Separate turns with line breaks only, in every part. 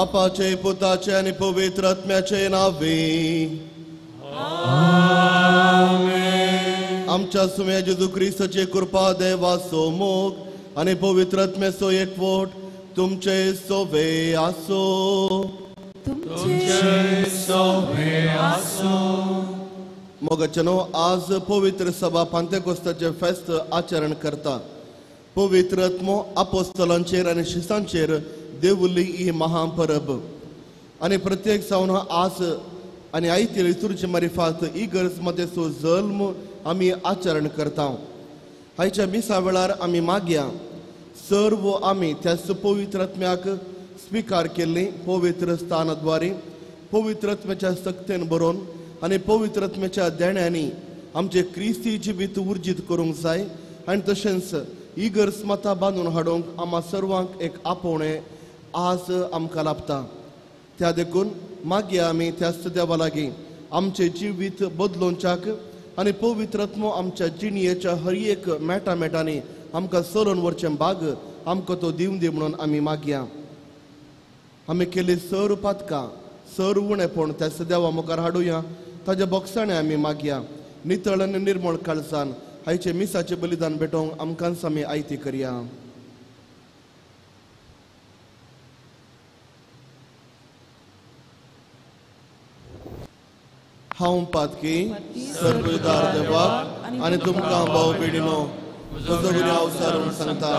बापाचे, पुताचे आणि पवित्र आत्म्याचे नावे आमेन. आमच्या सुम्या जेजू ख्रिस्ताची कृपा, देवाचो मोग आणि पवित्र आत्म्याचो एकवट तुमचे सोबे आसो. मोगाचनो, आज पवित्र सभा पांतेकोस्ताचे फेस्त आचरण करता. पवित्र आत्मो आपोस्तलांचेर आणि शिसांचेर देवुल्ली ही महापरब आणि प्रत्येक सावन आज आणि आयती लितुर्ची मारिफात इगर्ज मतेचो जल्म आमी आचरण करता. आयच्या मिसा वेळार आमी मागया सर्व आमी त्या पवित्र आत्म्याक स्वीकार केल्ली पवित्र स्थानाद्वारे पवित्र आत्म्याच्या सक्तेन बरोवन आणि पवित्र आत्म्याच्या देण्यांनी आमचे क्रिस्ती जिवीत उर्जीत करूंक जाय आणि तशेंच इगर्ज मतां बांदून हाडूंक आम्हा सर्वांक एक आपोवणें आज आमकां लाभता. त्या देखून मागया आमी त्याच देवा लागीं आमचे जिवीत बदलोवच्याक आनी पवित्र आत्मो आमच्या जिणयेच्या हर एक मेटामेटांनी आमकां चलोवन व्हरचें भाग आमकां तो दिवन दी म्हणून आमी मागया. आमी केली सर पातकां सर उणेपण त्याच देवा मुखार हाडुया. ताज्या बोगसाणें आमी मागया. नितळ आनी निर्मळ काळजान आयचे मिसाचें बलिदान भेटोवंक आमकां आमी आयती करया. हांव पातकी सर्वदार देवाक आनी तुमकां भाव भयणीनो तुजो गुन्यांव अवसारून सांगता.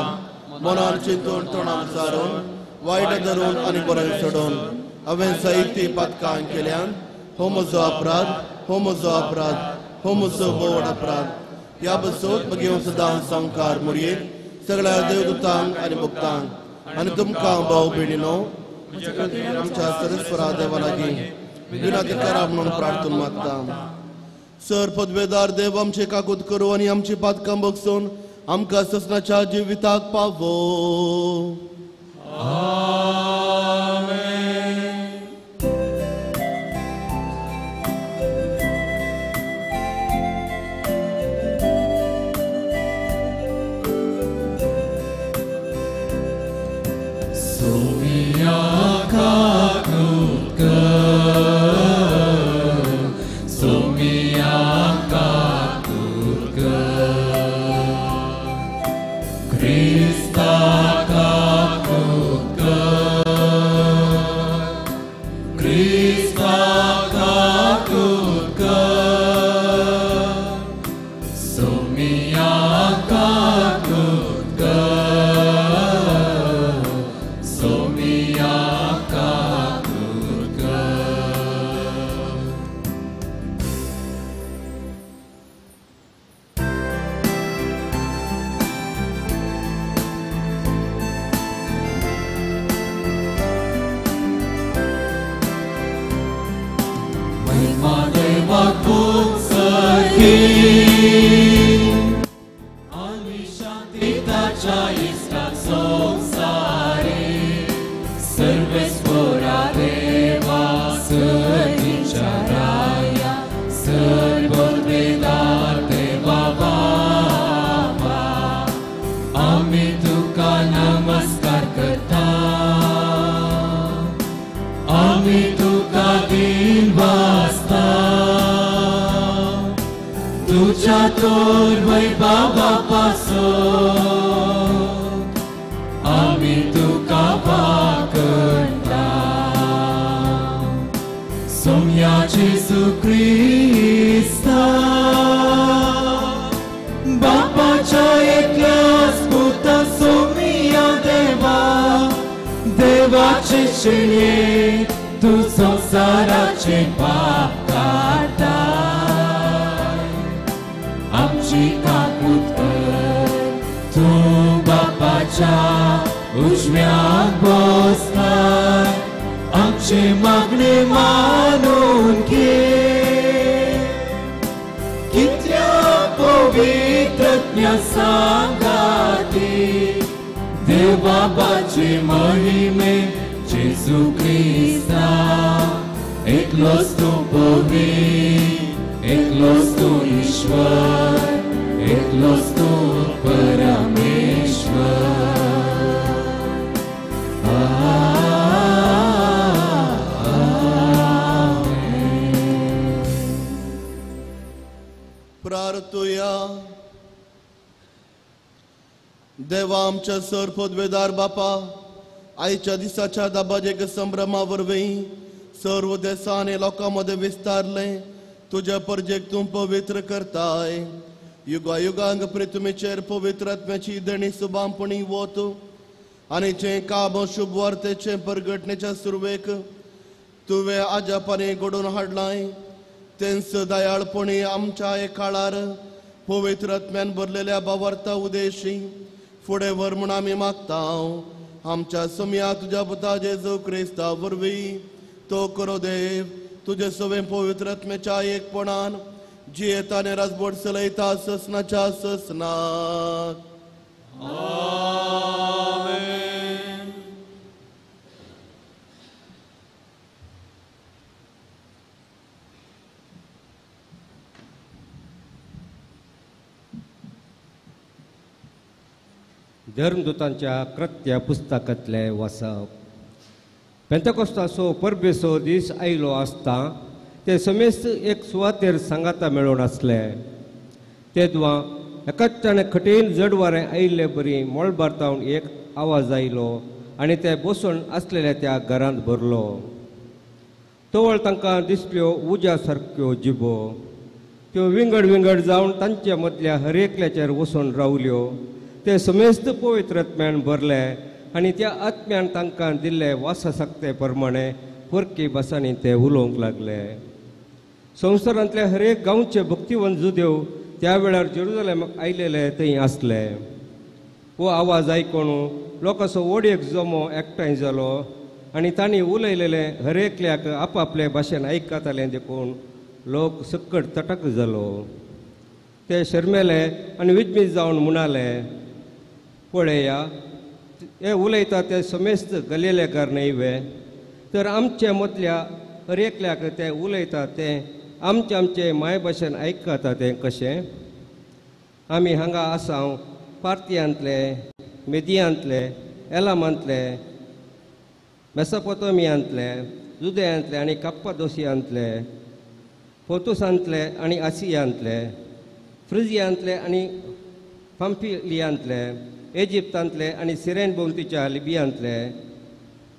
मनान चिंतून तोंडान विचारून वायट धरून आनी बरें सोडून हांवें जायतीं पातकां केल्यान हो म्हजो अपराध, हो म्हजो अपराध, हो म्हजो बोड अपराध. ह्या बसोत मागीर सदां संवकार मुरयेर सगळ्या देवदूतांक आनी भक्तांक आनी तुमकां भाव भयणीनो आमच्या सर्वेस्वरा देवा लागीं विनातिकारा म्हणून प्रार्थना मागता. सर पदवेदार देव आमचे काकूत करूं आनी आमची पातकां बगसून आमकां ससनाच्या जिविताक पावो.
परमेश्वर.
देवा आमच्या सर पदवेदार बापा, आयच्या दिसाच्या दाबाजेक संभ्रमा वरवीं सर्व देशांनी लोकांमध्ये विस्तारले तुझ्या परजेक तूं पवित्र करताय. युगायुगांक पृथ्वीचेर पवित्र आत्म्याची देणी सुबांपणी वत आनी जे काम शुभ वार्तेचे परगटणेच्या सुरवेक तुवें आजापाने घडोवन हाडलाय तेंच दयाळपणी आमच्या काळार पवित्र आत्म्यान भरलेल्या भावार्था उदेशी फुडें व्हर म्हूण आमी मागता. आमच्या समिया तुज्या पुता जेजू क्रिस्ता वरवीं तो करो देव तुझे सवे पवित्र आत्म्याच्या एकपणान जियेता आनी राजवट चलयता ससनाच्या ससनाक.
आमेन.
धर्मदूतांच्या कृत्या पुस्तकांतले वाचप. पेंतकोस्ताचो परबेचो दीस आयलो आसता ते समेस्त एक सुवातेर सांगाता मेळून आसले. तेदवा एकाच्याने खटीन जड वारें आयिल्ले बरी मोळ बारतावन एक आवाज आयलो आनी ते बसून आसलेल्या त्या घरांत भरलो. तवळ तांकां दिसल्यो उज्या सारक्यो जिबो. त्यो विंगड विंगड जावन तांच्या मदल्या हरेकल्याचेर वचून रावल्यो. ते समेस्त पवित्र आत्म्यान भरले आनी त्या आत्म्यान तांकां दिल्ले वासासक्ते प्रमाणे परकी भासांनी ते उलोवंक लागले. संवसारांतले हरेक गांवचे भक्तिवंत जुदेव त्या वेळार जेरुसलेमाक आयलेले थंय आसले. हो आवाज आयकून लोकांचो व्हड जमो एकठांय जालो आनी तांणी उलयलेले हरेकल्याक आपआपले भाशेन आयकताले देखून लोक सक्कट तटक जालो. ते शर्मेले आनी विजमीत जावन म्हणाले, पळया हे उलयता ते समेस्त गलिलेकार न्हयवे, तर आमचे मदल्या हरेकल्याक ते उलयता ते आमचे माय भाशेन आयकता ते कशें? आमी हांगा आसांव पार्थियांतले, मेदियांतले, एलामांतले, मेसोपोटामियांतले, जुदेयांतले आनी काप्पादोसियांतले, पोतुसांतले आनी आसियांतले, फ्रिजियांतले आनी पांफिलियांतले, इजिप्तांतले आनी सिरेन भोंवतीच्या लिबियांतले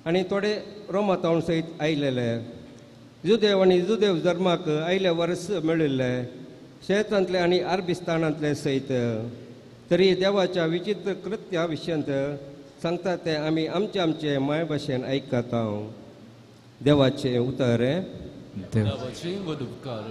आनी थोडे रोमातावण सयत आयलेले. जुदेव आनी जुदेव धर्माक आयले वर्स मेळिल्ले शेतांतले आनी अरबिस्तानांतले सयत. तरी देवाच्या विचित्र कृत्या विशयांत सांगता ते आमी आमचे माय भाशेन आयकता. देवाचे उतर.
देवाचे वड उपकार.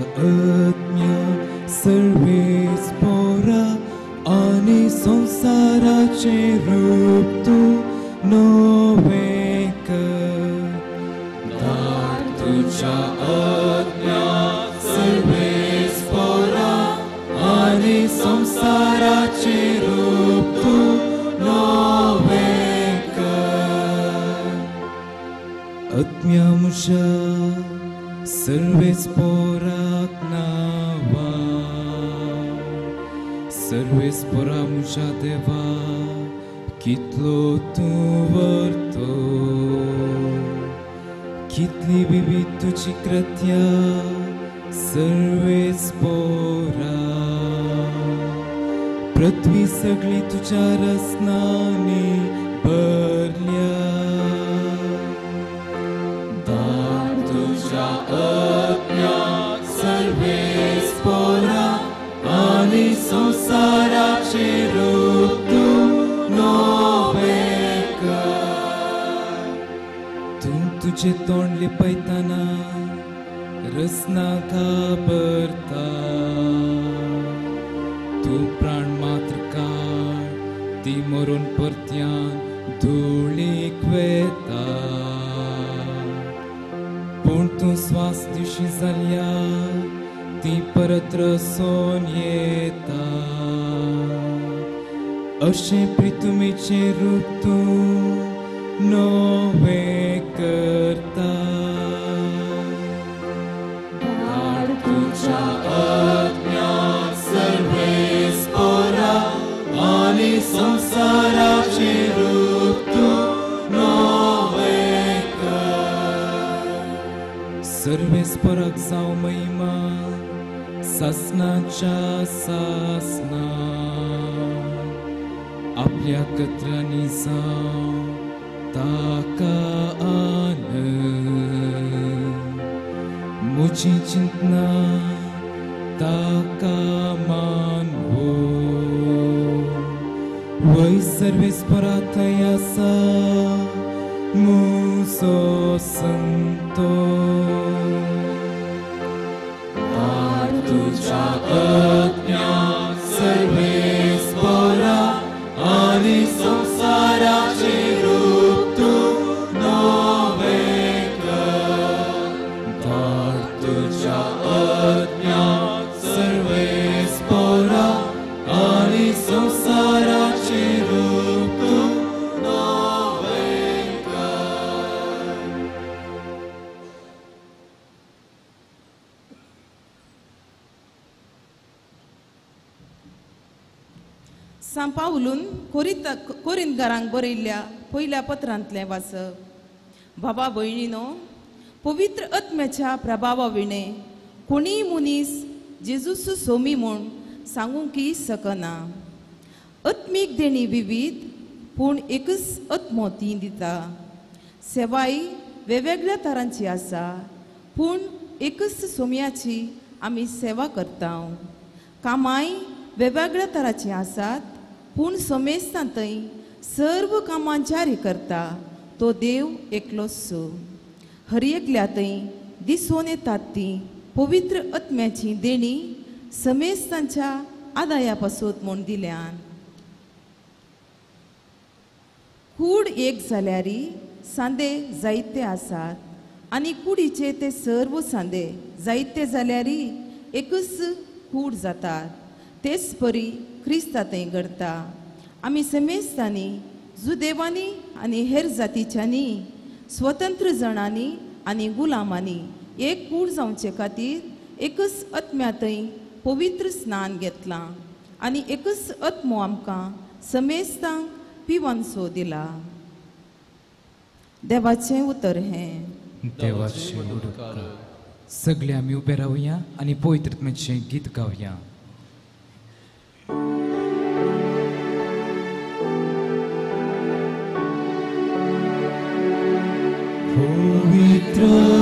आज्ञा सर्वेच पोरा आणि संसाराचे रूप तू नवे कर. दार तुझ्या आज्ञा सर्वेच पोरा आणि संसाराचे रूप तू नवे कर. आज्ञा मुझा सर्वेच पोराक नावा, सर्वेच पोरा मुझा देवा कितलो तूं वर्तो. कितली बिबी तुझी कृत्या सर्वेच पोरा. पृथ्वी सगळी तुझ्या रसनांनी भरल्या. आज्ञा सर्वेच पोरा आणि संसाराचे रूप तू नवे कर. तू तुझे तोंड लिपयताना रसना घाबरता. तू प्राण मात्र काळ ती मरून परत्यान धुळीक वेता. पूण तूं स्वास दिवशी जाल्यार ती परत रसोन येता. अशें प्रितुमेचें रूप तूं नवे करता धाड तुझ्या अज्ञात सर्वेस पोरा आणि संसाराचे रूप तू नवे कर सर्वेस पराक जाव महिमा सासनाच्या सासना आपल्या कत्रांनी जाव ताका आनंद मुची चिंतना ताका मानवो वै सर्वेस पराथय आसा मुसो संतो तुझ्या अज्ञात सर्वेस पोरा आणि संसाराचे रूप तू नवे कर धाड तुझ्या अज्ञात सर्वेस पोरा आणि संसाराचे रूप तू नवे कर
सांपावलून कोरिंतकारांक बरयल्ल्या पयल्या पत्रांतलें वाचप बाबा भयणीनो पवित्र आत्म्याच्या प्रभावा विणे कोणीय मनीस जेजूस सोमी म्हूण सांगूंकी सकना आत्मीक देणी विविध पूण एकच आत्मो ती दिता सेवाय वेगवेगळ्या तरांची आसा पूण एकच सोम्याची आमी सेवा करता कामाय वेगवेगळ्या तरांची आसात पूण समेस्तांतय सर्व कामां जारी करता तो देव एकलोच हर एकल्यातय दिसून येतात ती पवित्र आत्म्याची देणी समेस्तांच्या आदाया पासून म्हूण दिल्यान कूड एक जाल्यारी सांदे जायते आसात आनी कुडीचे ते सर्व सांदे जायते जाल्यारी एकच कूड जातात तेच परी क्रिस्तांतय घडता आमी समेस्तांनी जुदेवांनी आनी हेर जातीच्यांनी स्वतंत्र जणांनी आनी गुलामांनी एक कूड जावचे खातीर एकच आत्म्यातय पवित्र स्नान घेतलां आनी एकच आत्मो आमकां समेस्तांक पिवनसो दिला देवाचें उतर हें
देवाचे उदकार सगळे आमी उबे रावया आनी पवित्रतेचें गीत गावया पवित्र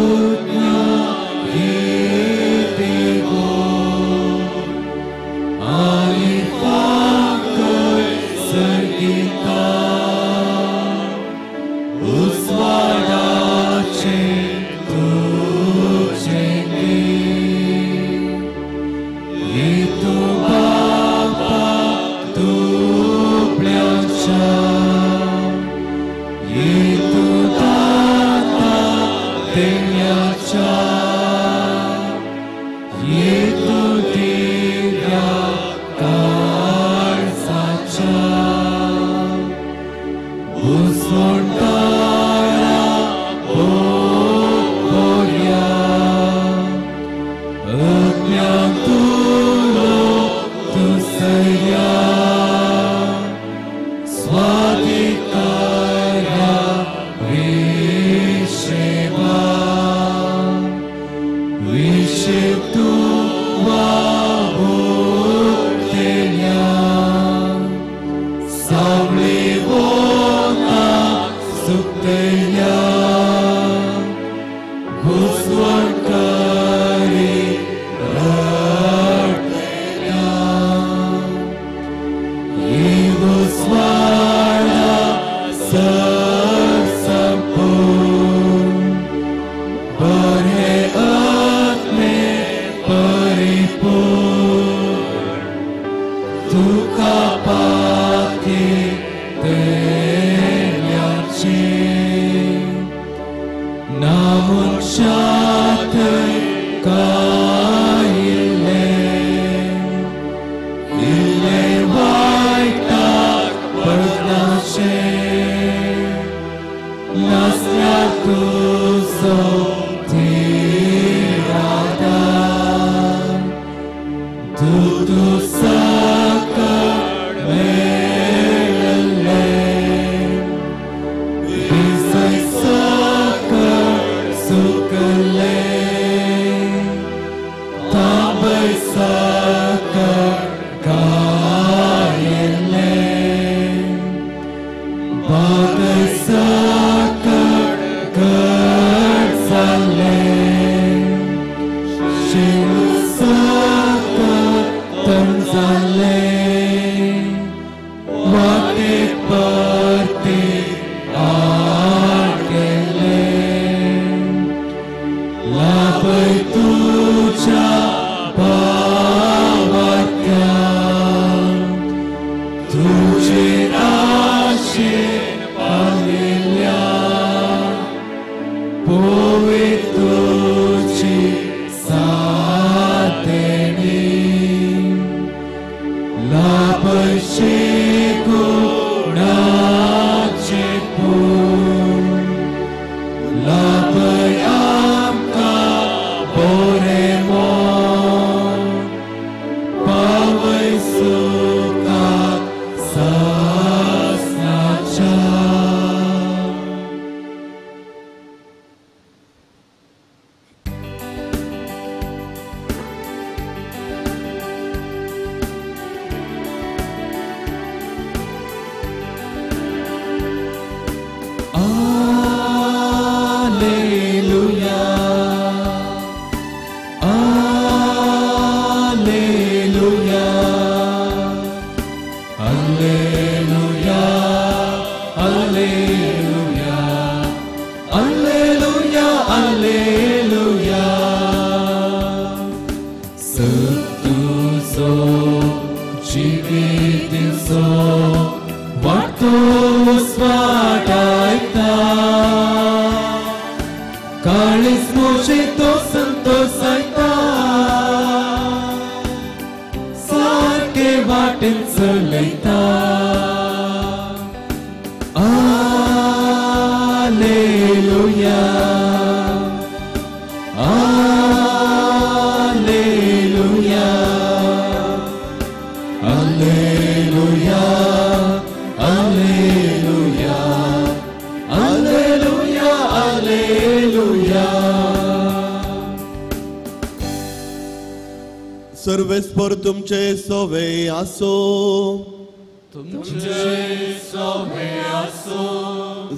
सर्वेस्पर तुमचे सोवे आसो,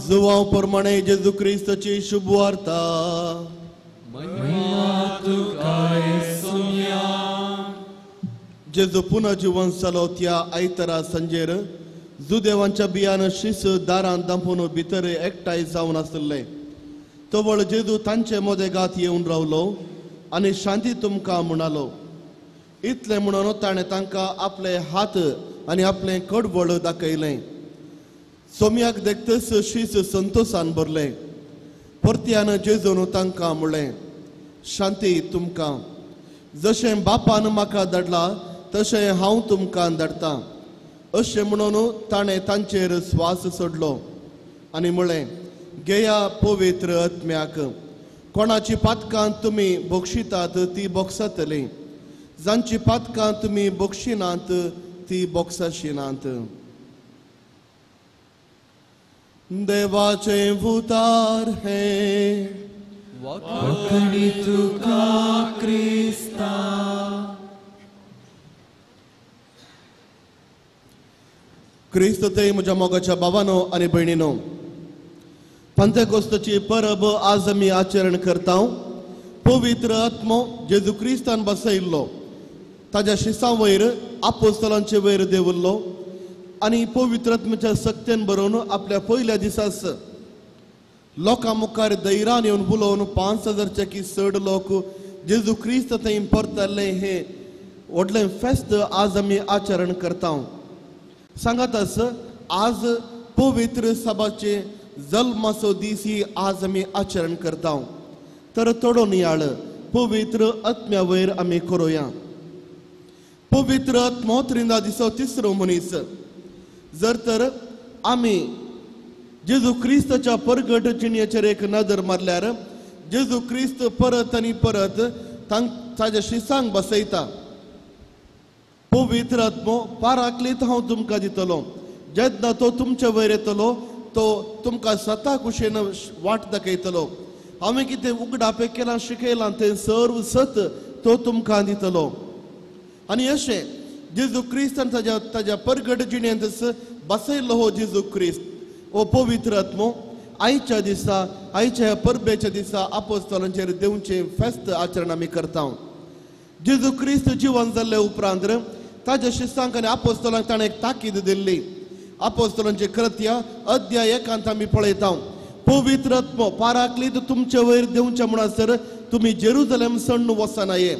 जुवांव प्रमाणे जेजू क्रिस्ताची शुभ वार्ता जेजू पुन्हा जिवन जालो त्या आयतारा संजेर जुदेवांच्या बियान शिस दारान दांपून भितर एकठांय जावन आसले. तवळ जेजू तांचे मोदेगात येवन रावलो आनी शांती तुमकां म्हणालो. इतले म्हणून ताणें तांकां आपले हात आनी आपले कडवळ दाखयलें. सोम्याक देखतच शीस संतोषान भरलें. परत्यान जेजून तांकां म्हणलें, शांती तुमकां. जशें बापान म्हाका धाडला तशें हांव तुमकां धाडटां. अशें म्हणून ताणें तांचेर स्वास सोडलो आनी म्हणलें, घेया पवित्र आत्म्याक. कोणाची पातकां तुमी बक्षितात ती बोगसतलीं, जांची पातकां तुमी बक्षिनात ती बोगसशिनात. देवाचे उतार हे
वखणी तुका क्रिस्ता.
क्रिस्त ते म्हज्या मोगाच्या भावानो आनी भयणीनो, पंतेकोस्ताची परब आज आमी आचरण करता. पवित्र आत्मो जेजू क्रिस्तान बसयल्लो ताज्या शिसां वयर आपोस्तलांचे वयर देवल्लो आनी पवित्र आत्म्याच्या सक्तेन बरोवन आपल्या पयल्या दिसास लोकां मुखार धैर्यान येवन उलोवन 5000च्याकी चड लोक जेजू क्रिस्त थंय परतले. हे व्हडलें फेस्त आज आमी आचरण करता. सांगातास आज पवित्र सभाचे जल्माचो दीस ही आज आमी आचरण करता. तर थोडो नियाळ पवित्र आत्म्या वयर आमी करुया. पवित्र आत्मो त्रिंदा दिसो तिसरो मनीस. जर तर आमी जेजू क्रिस्ताच्या परगट जिणेचेर एक नदर मारल्यार जेजू क्रिस्त परत आनी परत ताच्या शिसांक बसयता. पवित्र आत्मो पाराक्लीत हांव तुमकां दितलो. जेन्ना तो तुमचे वयर येतलो तो तुमकां सता कुशेन वाट दाखयतलो. हांवें कितें उगडापे केलां शिकयलां तें सर्व सत तो तुमकां दितलो. आनी अशें जेजू क्रिस्तान ताच्या परगट जिणेंत बसयल्लो हो जेजू क्रिस्त हो पवित्र आत्मो आयच्या दिसा आयच्या परबेच्या दिसा आपोस्तलांचेर देवचें फेस्त आचरण आमी करता. जेजू क्रिस्त जिवन जाल्ले उपरांत ताच्या शिसांक आनी आपोस्तलांक ताणें एक ताकीद दिल्ली. आपोस्तलांचे कृत्या अध्याय 1 आमी पळयता. पवित्र आत्मो पाराक्लीत तुमचे वयर देवचे म्हणसर तुमी जेरुजलेम सण वचनाये.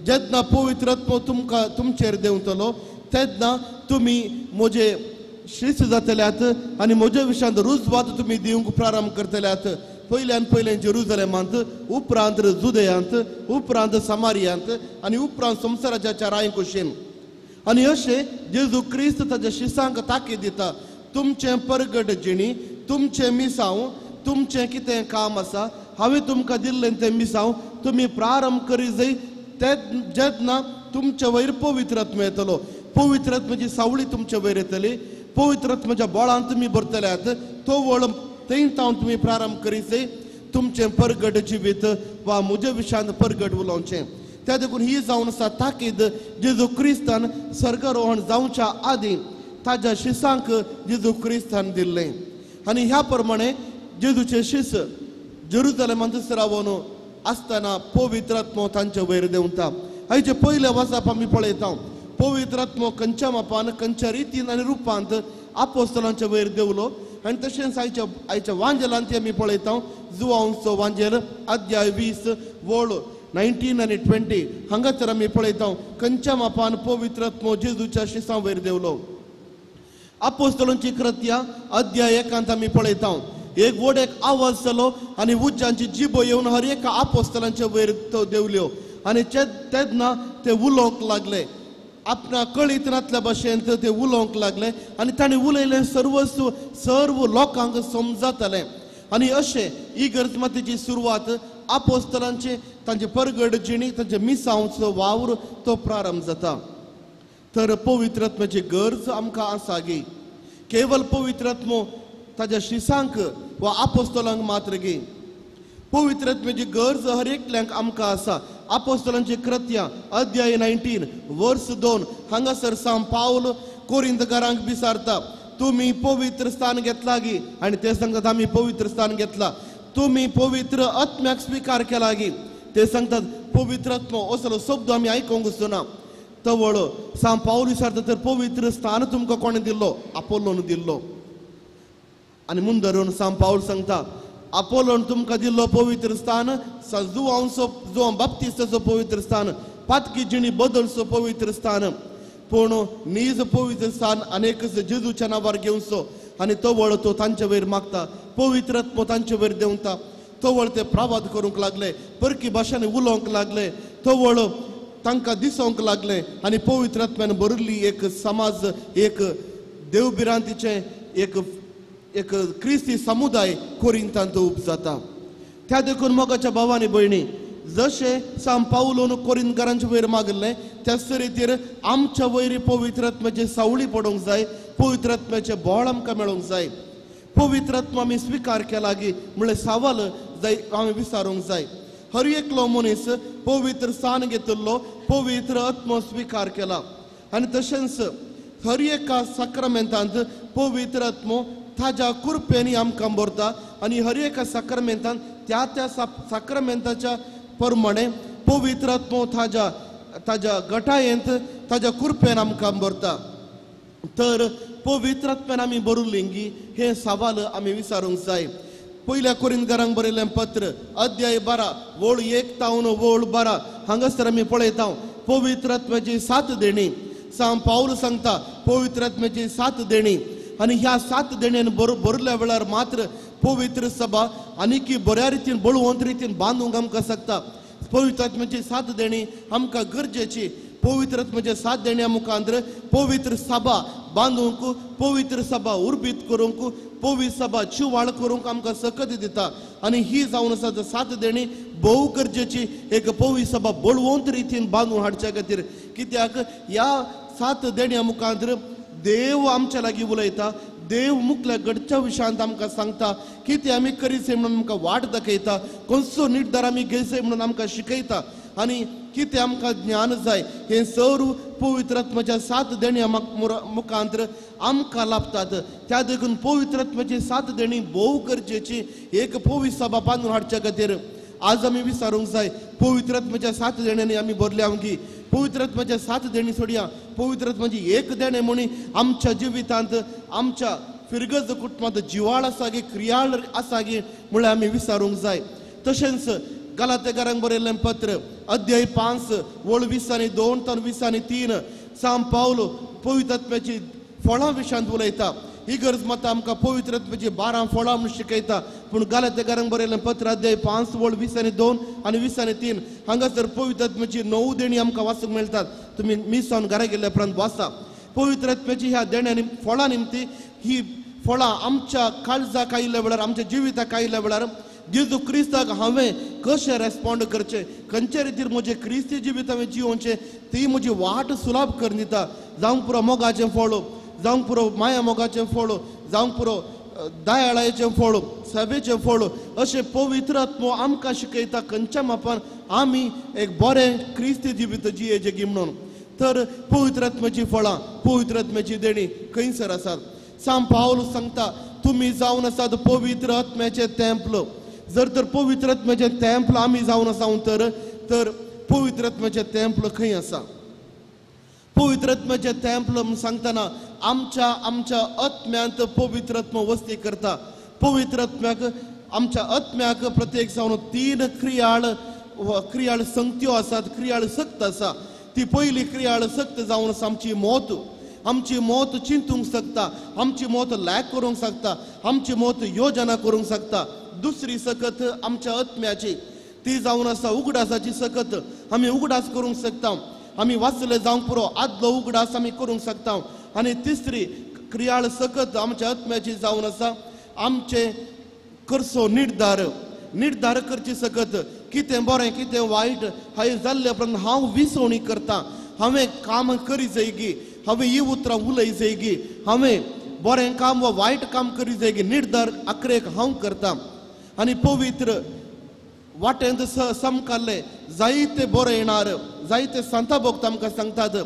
जेन्ना पवित्र आत्मो तुमकां तुमचेर देंवतलो तेन्ना तुमी म्हजे शिष्य जातल्यात आनी म्हज्या विशयांत रुजवात तुमी दिवंक प्रारंभ करतल्यात. पयलें जेरुजलेमांत, उपरांत जुदेयांत, उपरांत समारियांत आनी उपरांत संवसाराच्या चारांय कुशीन. आनी अशें जेजू क्रिस्त ताच्या शिसांक ताकीद दिता. तुमचें परगट जिणी, तुमचें मिसांव, तुमचें कितें काम आसा हांवें तुमकां दिल्लें तें मिसांव तुमी प्रारंभ करी जय. जेन्ना तुमचे वयर पवित्र आत्मो येतलो, पवित्र आत्म्याची सावळी तुमचे वयर येतली, पवित्र आत्म्याच्या बळान तुमी भरतल्यात, तो वळ थंयतावन तुमी प्रारंभ करीत तुमचें परगट जिवीत वा म्हज्या विशयांत परगट उलोवचें. त्या देखून ही जावन आसा ताकीद जेजू क्रिस्तान स्वर्गारोहण जावच्या आदीं ताच्या शिसांक जेजू क्रिस्तान दिल्लें. आनी ह्या प्रमाणे जेजूचे शिस जेरुजलेमांत रावून आसतना पवित्र आत्मो तांचे वयर देंवता. हाचे पयले वाचप आमी पळयता. पवित्र आत्मो खंयच्या मापान खंयच्या रितीन आनी रुपांत आपोस्तलांच्या वयर देवलो. आनी तशेंच आयच्या वांजेलांत आमी पळयता. जुवांचो वांजेल अध्याय 20 वळ 19 आनी 20 हांगासर आमी पळयता खंयच्या मापान पवित्र आत्मो जेजूच्या शिसां वयर देवलो. आपोस्तलांची कृत्या अध्याय 1 आमी पळयता. एक व्हड एक आवाज जालो आनी उज्जांची जिबो येवन हर एका आपोस्तलांच्या वयर तो देवल्यो. आनी तेन्ना ते उलोवंक लागले. आपणा कळीत नासल्या भाशेन ते उलोवंक लागले आनी ताणें उलयलें सर्व लोकांक समजतालें. आनी अशें इगर्ज मातेची सुरवात आपोस्तलांचे तांचे परगड जिणी तांचे मिसांवचो वावर तो प्रारंभ जाता. तर पवित्र आत्म्याची गरज आमकां आसा गे. केवल पवित्र आत्मो ताच्या शिसांक वा आपोस्तलांक मात्र गे. पवित्र आत्म्याची गरज हर एकल्यांक आमकां आसा. आपोस्तलांची कृत्या अध्याय 19 वर्स 2 हांगासर सांग पावल कोरिंथकारांक विचारता तुमी पवित्र स्थान घेतला गी. आनी ते सांगतात आमी पवित्र स्थान घेतला. तुमी पवित्र आत्म्याक स्वीकार केला गी. ते सांगतात पवित्र आत्मो असलो शब्द आमी आयकोंक ना. तवळ सांग पावल विचारता तर पवित्र स्थान तुमकां कोणें दिल्लो? आपोलोन दिल्लो. आनी मुंदरून सांग पावल सांगता आपोलोन तुमकां दिल्लो पवित्र स्थान जुवांव बाप्तिस्ताचो पवित्र स्थान, पातकी जिणी बदलचो पवित्र स्थान, पूण नीज पवित्र स्थान अनेक जेजूच्या नांवार घेवचो. आनी तो वळ तो तांचे वयर मागता. पवित्र आत्मो तांचे वयर देंवता. तो वळ ते प्रावाद करूंक लागले, परकी भाशांनी उलोवंक लागले. तो वळ तांकां दिसोवंक लागले आनी पवित्र आत्म्यान भरिल्ली एक समाज, एक देवबिरांतीचें एक क्रिस्ती समुदाय कोरिंथांत उपजाता. त्या देखून मोगाच्या भावांनी भयणी, जशें सांग पावलोन कोरिंथकारांचे वयर मागलें त्याच रितीर आमच्या वयर पवित्र आत्म्याची सावळी पडोवंक जाय. पवित्र आत्म्याचें बोळ आमकां मेळोवंक जाय. पवित्र आत्मा आमी स्विकार केला गी म्हणल्यार सवाल जाय आमी विचारूंक जाय. हर एकलो मनीस पवित्र स्थान घेतिल्लो पवित्र आत्मो स्विकार केला. आनी तशेंच हर एका साक्रमेंतांत पवित्र आत्मो ताज्या कृपेनी आमकां भरता. आनी हर एका साक्रमेंतांत त्या साक्रमेंताच्या प्रमाणे पवित्र आत्मो ताज्या गटायेंत ताज्या कृपेन आमकां भरता. तर पवित्र आत्म्यान आमी भरुल्लीं हे सवाल आमी विचारूंक जाय. पयल्या कोरिंथकारांक बरयलें पत्र अध्याय 12 वळ 1 तावन वळ 12 हांगासर आमी पळयता पवित्र आत्म्याची 7 देणी. सांग पावल सांगता पवित्र आत्म्याची 7 देणी. आनी ह्या 7 देण्यान भरल्या वेळार मात्र पवित्र सभा आनीक बऱ्या रितीन बळवंत रितीन बांदूंक आमकां शकता. पवित्र आत्म्याची 7 देणी आमकां गरजेची. पवित्र आत्म्याच्या 7 देण्या मुखांतर पवित्र सभा बांदूंक, पवित्र सभा उर्बीत करूंक, पोवी सभा चिवाळ करूंक आमकां सकत दिता आनी ही जावन आसा सात देणी भोव गरजेची एक पोवी सभा बळवंत रितीन बांदून हाडच्या खातीर कित्याक ह्या सात देण्या मुखांतर देव आमच्या लागीं उलयता देव मुखल्या गडच्या विशयांत आमकां सांगता कितें आमी करीचे म्हणून आमकां वाट दाखयता खंयचो निर्धार आमी घेवचे म्हणून आमकां शिकयता आनी कितें आमकां ज्ञान जाय हें सर्व पवित्र आत्म्याच्या सात देण्या मुखांतर आमकां लाभतात त्या देखून पवित्र आत्म्याची सात देणी भोव गरजेची एक पोवी सभा बांदून हाडच्या खातीर आज आमी विचारूंक जाय पवित्र आत्म्याच्या सात देण्यांनी आमी भरल्या की पवित्र आत्म्याच्या सात देणी सोडया पवित्र आत्म्याची एक देणे म्हणी आमच्या जिवितांत आमच्या फिरगज कुटुंबांत जिवाळ आसा गे क्रियाळ आसा गे म्हळ्यार आमी विचारूंक जाय तशेंच गलातेकारांक बरयल्लें पत्र अध्याय 5 वळ 22 तर 23 सांत पावलो पवित्र आत्म्याची फळां विशयांत उलयता ही गरज मात आमकां पवित्र आत्म्याची 12 फळां म्हणून शिकयता पूण गलातेकारांक बरयल्लें पत्र अध्याय 5 वळ 22 आनी 23 हांगासर पवित्र आत्म्याची 9 देणी आमकां वाचूंक मेळटात तुमी मिसावन घरा गेल्ल्या उपरांत वाचा पवित्र आत्म्याची ह्या देण्यांनी फळां निमती ही फळां आमच्या काळजाक आयिल्ल्या वेळार आमच्या जिविताक आयिल्ल्या वेळार जेजू क्रिस्ताक हांवें कशें रेस्पॉन्ड करचें खंयचे रितीन म्हजें क्रिस्ती जिवीत हांवें जिवोवचें ती म्हजी वाट सुलाभ करून दिता जावंक पुरो मोगाचें फळ जावंक पुरो माया मोगाचें फळ जावंक पुरो दयाळायेचें फळ सेवेचें फळ अशें पवित्र आत्मो आमकां शिकयता खंयच्या मापान आमी एक बरें क्रिस्ती जिवीत जियेचें गी म्हणून तर पवित्र आत्म्याची फळां पवित्र आत्म्याची देणी खंयसर आसात सांत पावलो सांगता तुमी जावन आसात पवित्र आत्म्याचें तेंपल जर तर पवित्र आत्म्याचें तेंपल आमी जावन आसा तर पवित्र आत्म्याचें तेंपल खंय आसा पवित्र आत्म्याचें तेंपल म्हूण सांगतना आमच्या आत्म्यांत पवित्र आत्मा वस्ती करता पवित्र आत्म्याक आमच्या आत्म्याक प्रत्येक जावन 3 क्रियाळ संगत्यो आसात क्रियाळ सक्त आसा ती पयली क्रियाळ सक्त जावन आसा आमची मोत चिंतूंक शकता आमची मोत लॅक करूंक शकता आमची मोत योजना करूंक शकता दुसरी सकत आमच्या आत्म्याची ती जावन आसा उगडासाची सकत आमी उगडास करूंक शकता आमी वाचले जावंक पुरो आदलो उगडास आमी करूंक शकता आनी तिसरी क्रियाळ सकत आमच्या आत्म्याची जावन आसा आमचे करचो निर्धार करची सकत कितें बरें कितें वायट हांवें जाल्ले उपरांत हांव विसवणी करता हांवें काम करी जाय गी हांवें ही उतरां उलय जाय गी हांवें बरें काम वा वायट काम करी जाय गी निर्धार आखरेक हांव करता आनी पवित्र वाटेंत समकाल्ले जायते बरे येणार जायते संता भक्त आमकां सांगतात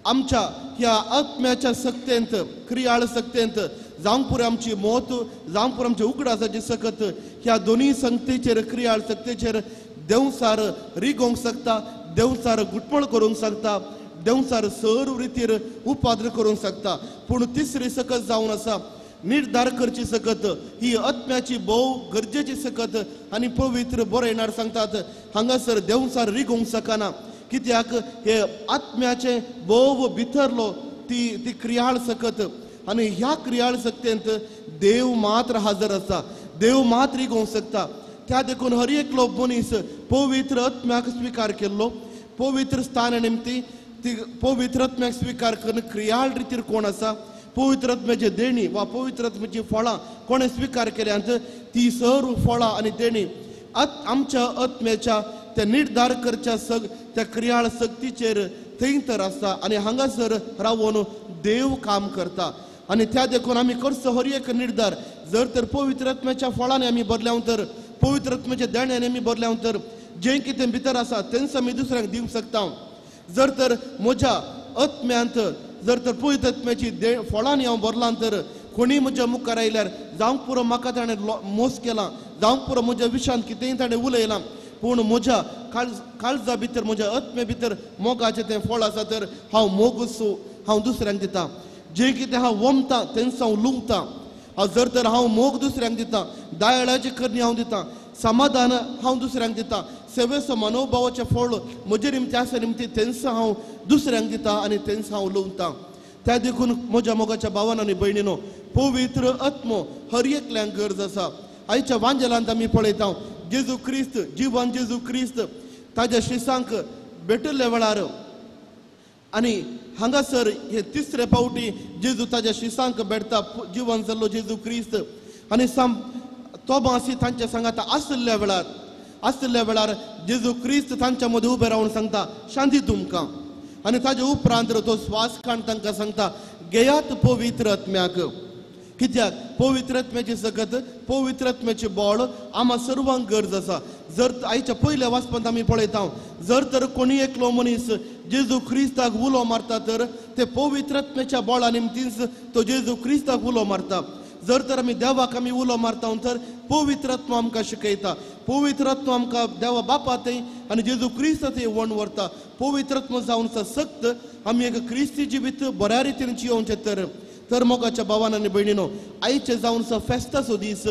आमच्या ह्या आत्म्याच्या सक्तेंत क्रियाळ सक्तेंत जावंक पुरो आमची मोत जावंक पुरो आमच्या उगडासाची सकत ह्या दोनी संगतेचेर क्रियाळ सक्तेचेर देवसार रिगोवंक शकता देवसार गुटमळ करूंक शकता देवसार सर्व रितीर उपाद्र करूंक शकता पूण तिसरी सकत जावन आसा निर्धार करची सकत ही आत्म्याची भोव गरजेची सकत आनी पवित्र बरो येणार सांगतात हांगासर देवसार रिगोवंक शकना कित्याक हे आत्म्याचे भोव भितरलो ती क्रियाळ सकत आनी ह्या क्रियाळ सक्तेंत देव मात्र हाजर आसा देव मात्र रिगोवंक शकता त्या देखून हर एकलो मनीस पवित्र आत्म्याक स्विकार केल्लो पवित्र स्थान निमती ती पवित्र आत्म्याक स्विकार करून क्रियाळ रितीर कोण आसा पवित्र आत्म्याची देणी वा पवित्र आत्म्याची फळां कोणें स्विकार केल्यांत ती सर्व फळां आनी देणी आमच्या आत्म्याच्या त्या निर्धार करच्या त्या क्रियाळ सक्तीचेर थंय तर आसा आनी हांगासर रावून देव काम करता आनी त्या देखून आमी करचो हर एक निर्धार जर तर पवित्र आत्म्याच्या फळांनी आमी बदल्या तर पवित्र आत्म्याच्या देण्यांनी आमी बदल्या तर जें कितें भितर आसा तेंच आमी दुसऱ्यांक दिवंक शकता जर तर म्हज्या आत्म्यांत जर तर पवित्र आत्म्याची फळांनी हांव भरलां तर कोणी म्हज्या मुखार आयल्यार जावंक पुरो म्हाका ताणें मोस केला जावंक पुरो म्हज्या विशयांत कितेंय ताणें उलयलां पूण म्हज्या काळजा भितर म्हज्या आत्म्या भितर मोगाचें तें फळ आसा तर हांव मोगसो हांव दुसऱ्यांक दिता जें कितें हांव वमतां तेंच हांव लुंगतां जर तर हांव मोग दुसऱ्यांक दिता दयाळाची करणी हांव दिता समाधान हांव दुसऱ्यांक दिता सेवेचो मनोभावाचें फळ म्हजे निमती आसा निमती तेंच हांव दुसऱ्यांक दिता आनी तेंच हांव लुंगतां त्या देखून म्हज्या मोगाच्या भावान आनी भयणीनो पवित्र आत्मो हर एकल्यांक गरज आसा आयच्या वांजेलांत आमी पळयता जेजू क्रिस्त जिवन जेजू क्रिस्त ताज्या शिसांक भेटल्ल्या वेळार आणि हांगासर हे तिसरे फावटी जेजू ताज्या शिसांक बेडता जीवन जाल्लो जेजू क्रिस्त आनी तो मासी तांच्या सांगात आसल्या वेळार जेजू क्रिस्त तांच्या मदीं उबे रावन सांगता शांती तुमकां आनी ताजे उपरांत तो स्वास काण तांकां सांगता घेयात पवित्र आत्म्याक कित्याक पवित्र आत्म्याची सकत पवित्र आत्म्याची बोळ आम्हा सर्वांक गरज आसा जर आयच्या पयल्या वाचपांत आमी पळयता जर तर कोणी एकलो मनीस जेजू क्रिस्ताक उलो मारता तर ते पवित्र आत्म्याच्या बोळा निमतीच तो जेजू क्रिस्ताक उलो मारता जर तर आमी देवाक आमी उलो मारता तर पवित्र आत्मा आमकां शिकयता पवित्र आत्मा आमकां देवा बापा थंय आनी जेजू क्रिस्त थंय वण व्हरता पवित्र आत्मा जावन सक्त आमी एक क्रिस्ती जिवीत बऱ्या रितीन जियोवचें तर मोगाच्या भावान आनी भयणीनो आयचे जावन फेस्ताचो दीस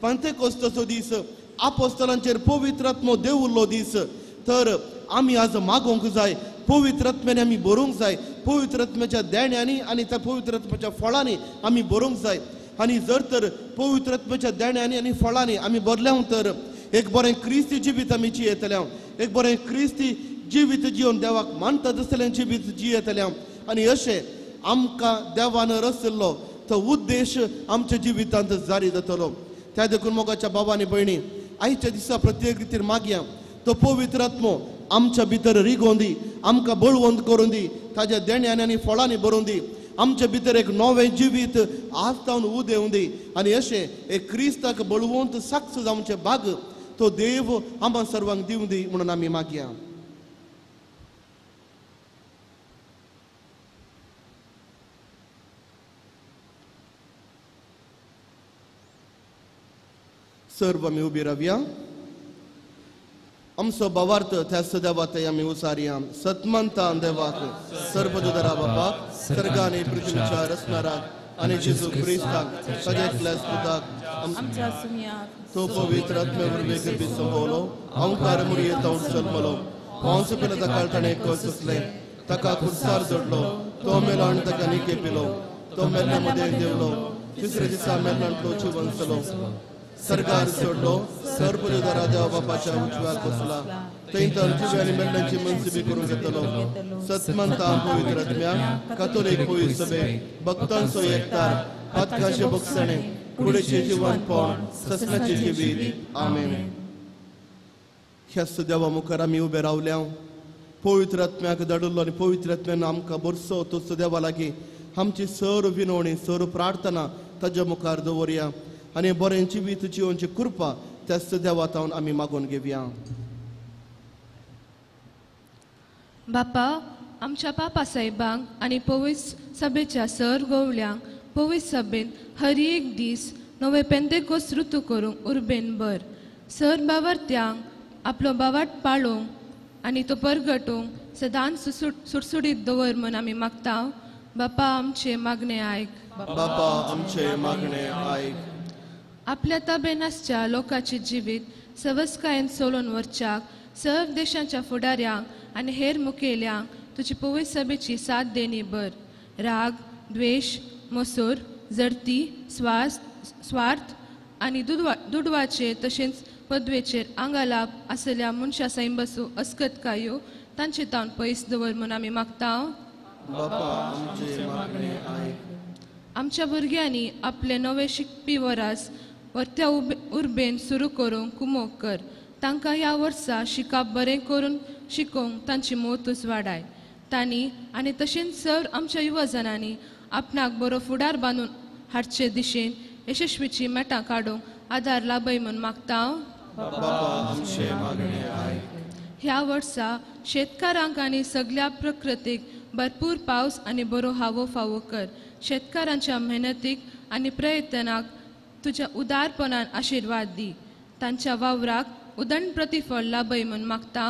पांतेकोस्ताचो दीस आपोस्तलांचेर पवित्र आत्मो देवुल्लो दीस तर आमी आज मागोवंक जाय पवित्र आत्म्याने आमी बरोवंक जाय पवित्र आत्म्याच्या देण्यांनी आनी त्या पवित्र आत्म्याच्या फळांनी आमी बरोवंक जाय आनी जर तर पवित्र आत्म्याच्या देण्यांनी आनी फळांनी आमी बरल्या तर एक बरें क्रिस्ती जिवीत आमी जियेतल्या एक बरें क्रिस्ती जिवीत जिवन देवाक मानता तसलें जिवीत जियेतल्या आनी अशें आमकां देवान रचयल्लो तो उद्देश आमच्या जिवितांत जारी जातलो त्या देखून मोगाच्या भावांनी भयणी आयच्या दिसा प्रत्येक रितीन मागया तो पवित्र आत्मो आमच्या भितर रिगोवन दी आमकां बळवंत करून दी ताज्या देण्यांनी आनी फळांनी भरून दी आमच्या भितर एक नवें जिवीत आस्तावन उदेवून दी आनी अशें एक क्रिस्ताक बळवंत साक्ष जावचे भाग तो देव आम्हा सर्वांक दिवं दी म्हणून आमी मागया सर्व आमी उबी रावया आमचो भावार्थ त्या देवातय आमी उसारया सतमंता देवाक सर्वदुदरा बापाक सर्गांनी पृथ्वीच्या रचणाराक आनी जेजू क्रिस्ताक ताज्या एकल्याच पुताक
आमच्या सुमयाक
तो पवित्र आत्मे वरवीं गर्भी संभोवलो ओंकार मुरये तावड जल्मलो पावस पिला ताका ताणें कस सुचले ताका खुर्सार जोडलो तो मेलो आनी ताका निके पिलो तो मेल्ल्या मदें देवलो तिसऱ्या दिसा मेल्लांतलो जिवन जालो सरकार सोडलो सर्वदुदरा देवा बापाच्या उजव्याक बसला थंय तर जिवे आनी मेल्ल्यांची मनसुबी करून घेतलो सतमंता पवित्र आत्म्या कातोलीक पवित्र सभे भक्तांचो एकठार पातकाचे भक्षणे कुडीचे जिवनपण ससनाचे जिवीत आमेन ह्याच देवा मुखार आमी उबे रावल्या पवित्र आत्म्याक धाडिल्लो आनी पवित्र आत्म्यान आमकां बरसो तोच देवा लागीं आमची सर विनवणी सर प्रार्थना ताज्या मुखार दवरया आनी बरें जिवीत जिवोवची कृपा त्याच देवातावन आमी मागून घेवया
बापा आमच्या पापा साहेबांक आनी पवित्र सभेच्या सर गवळ्यांक पवित्र सभेन हर एक दीस नवे पेंतेकोस्त ऋतू करूंक उर्बेन बर सर बावर्त्यांक आपलो बावाट पाळोवंक आनी तो परगटोवंक सदांच सुटसुटीत दवर म्हूण आमी मागता बापा आमचे मागणे आयक
बापा आमचे मागणे आयक
आपल्या ताब्यान आसच्या लोकांचे जिवीत सवस्कायेन चलोवन व्हरच्याक सर्व देशांच्या फुडाऱ्यांक आनी हेर मुखेल्यांक तुजी पवित्र सभेची साथ देणी बर राग द्वेष मसूर जडती स्वार्थ आनी दुडवाचे तशेंच पदवेचेर आंगालाप आसल्या मनशा सैंबसू अस्कतकायो तांचे तावन पयस दवर म्हूण आमी मागता आमच्या भुरग्यांनी आपले नवे शिकपी वरास वर्त्या उर्बेन सुरू करूंक कुमोग कर तांकां ह्या वर्सा शिकाप बरें करून शिकोवंक तांची मोतूच वाडाय तांणी आनी तशेंच सर आमच्या युवजनांनी आपणाक बरो फुडार बांदून हाडचे दिशेन यशस्वीची मेटां काडूंक आदार लाभय म्हूण मागता ह्या वर्सा शेतकारांक आनी सगळ्या प्रकृतीक भरपूर पावस आनी बरो हावो फावो कर शेतकारांच्या मेहनतीक आनी प्रयत्नाक तुज्या उदारपणान आशिर्वाद दी तांच्या वावराक उदंड प्रतिफळ लाभय म्हूण मागता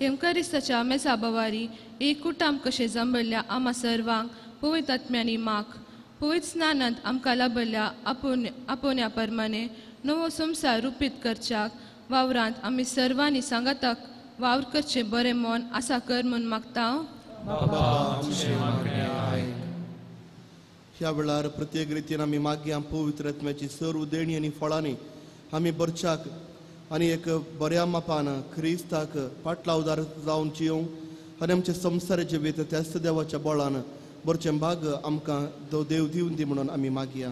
हेमकारिस्ताच्या मेसा बवारी एक कुटाम कशें जमल्या आम्हा सर्वांक पवित्र आत्म्यांनी माग पवित्र स्नानांत आमकां लाभल्या आपोवण्या प्रमाणे नवो संसार रुपीत करच्याक वावरांत आमी सर्वांनी सांगाताक वावर करचे बरें मन आसा कर म्हूण मागता
ह्या वेळार प्रत्येक रितीन आमी मागया पवित्र आत्म्याची सर्व देणी आनी फळांनी आमी बरच्याक आनी एक बऱ्या मापान क्रिस्ताक पाटलावदार जावन जियोंक आनी आमचे संवसार जिवीत त्याच देवाच्या बळान बरचें भाग आमकां देव दिवन दी म्हणून आमी मागया.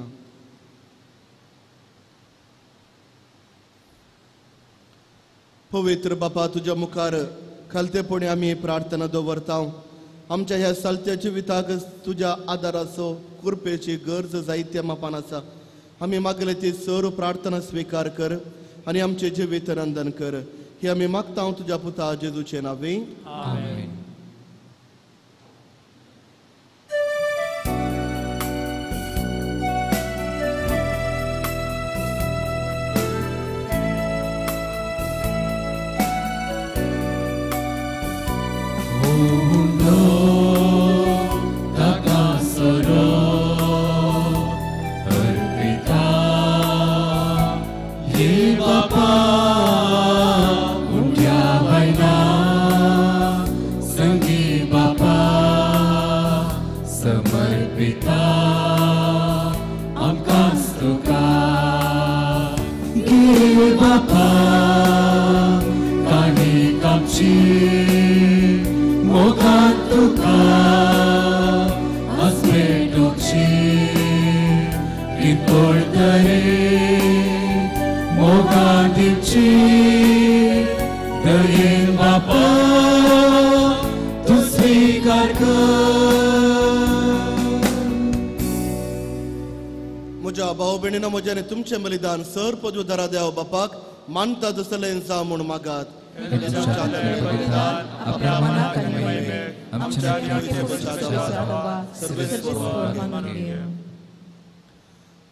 पवित्र बापा, तुज्या मुखार खालतेपणी आमी प्रार्थना दवरता. आमच्या ह्या सालत्या जिविताक तुज्या आदाराचो कृपेची गरज जायत्या मापान आसा. आमी मागले ती सर्व प्रार्थना स्वीकार कर आनी आमचे जिवीत नंदन कर. हे आमी मागता तुज्या पुता जेजूचे नांवे.
आमेन.
म्हज्या भाव भयणीनो, म्हजें आनी तुमचें बलिदान सर पदवीदारा देव बापाक मानता तसलें जा म्हूण मागात.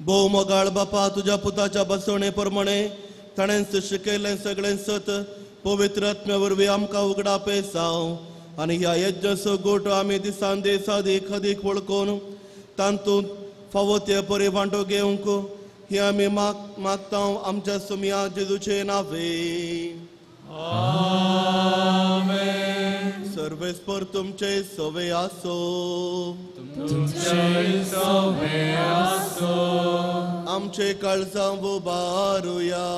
भोव मोगाळ बापा, तुज्या पुताच्या बसवणे प्रमाणे ताणें शिकयलें सगळें सत पवित्र आत्म्या वरवीं आमकां उगडापे जावं आनी ह्या यज्ञाचो गोठो आमी दिसान दीस अदीक अदीक वळखून तातूंत फावो ते परी वांटो घेवंक हे आमी मागता आमच्या सुमया जेजूचे नांवे. सर्वेस्पर तुमचे सवे आसो. आमचे काळजां उबारुया.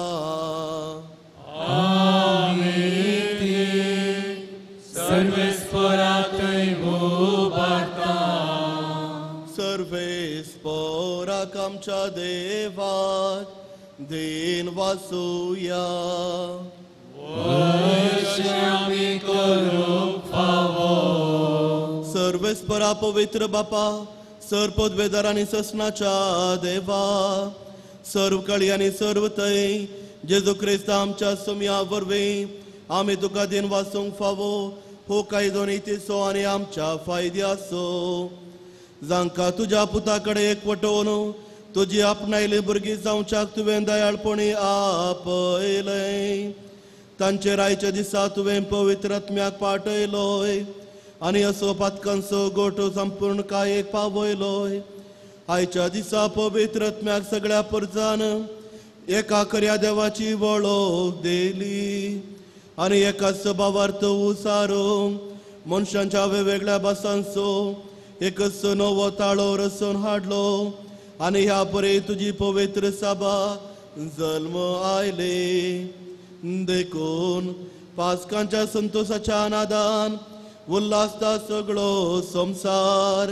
सर्वेस्पराक आमच्या देवाक देन वासुया. सर्वेस्परा पवित्र बापा, सर्व वेदार आनी ससनाच्या देवा, सर्व कळी आनी सर्व तय जेजू क्रिस्त आमच्या सुमया वरवीं आमी तुका दिन वासूंक फावो हो कायदो नितीचो आनी आमच्या फायद्याचो. जांकां तुज्या पुता कडेन एकवटोवन तुजी आपणायली भुरगीं जावच्याक तुवें दयाळपणी आपयलें. तांचे रायच्या दिसा तुवें पवित्र आत्म्याक पाठयलोय आनी असो पातकांचो गोठो संपूर्ण कायेक पावयलोय. आयच्या दिसा पवित्र आत्म्याक सगळ्या परजान एका खऱ्या देवाची वळख दिली आनी एका सभावार्थ उसारो मनशांच्या वेगवेगळ्या भासांचो एकच नवो ताळो रचून हाडलो आनी ह्या परी तुजी पवित्र सभा जल्म आयले. देखून पास्कांच्या संतोषाच्या नादान उल्हासता सगळो संसार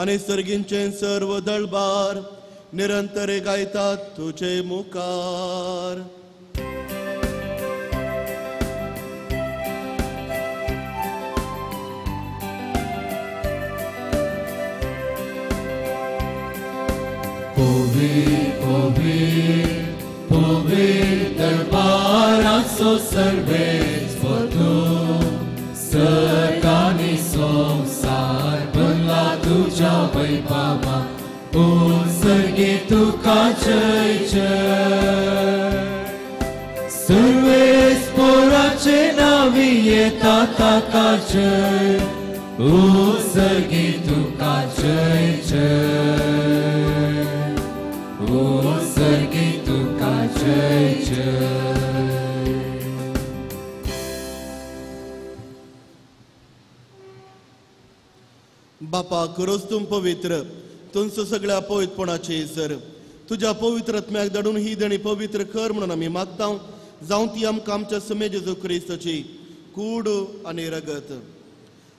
आनी सर्गींचे सर्व दळबार निरंतर गायतात तुझे मुखार.
दरबाराचो सर्वेच वतू सरकानी संसार बनला तुझ्या वैभवा. ओ सर्गे तुका जय जय. सर्वेस्पराचे नावी येता ताका जय. ओ सर्गे तुका जय जय. ओ सर्गे तुका जय जय.
बापा, खरोच तूं पवित्र, तुमचो सगळ्या पवित्रपणाची सर तुझ्या पवित्र आत्म्याक धाडून ही देणी पवित्र कर म्हणून आमी मागता. जावं ती आमकां आमच्या समे जेजू क्रिस्ताची कूड आनी रगत.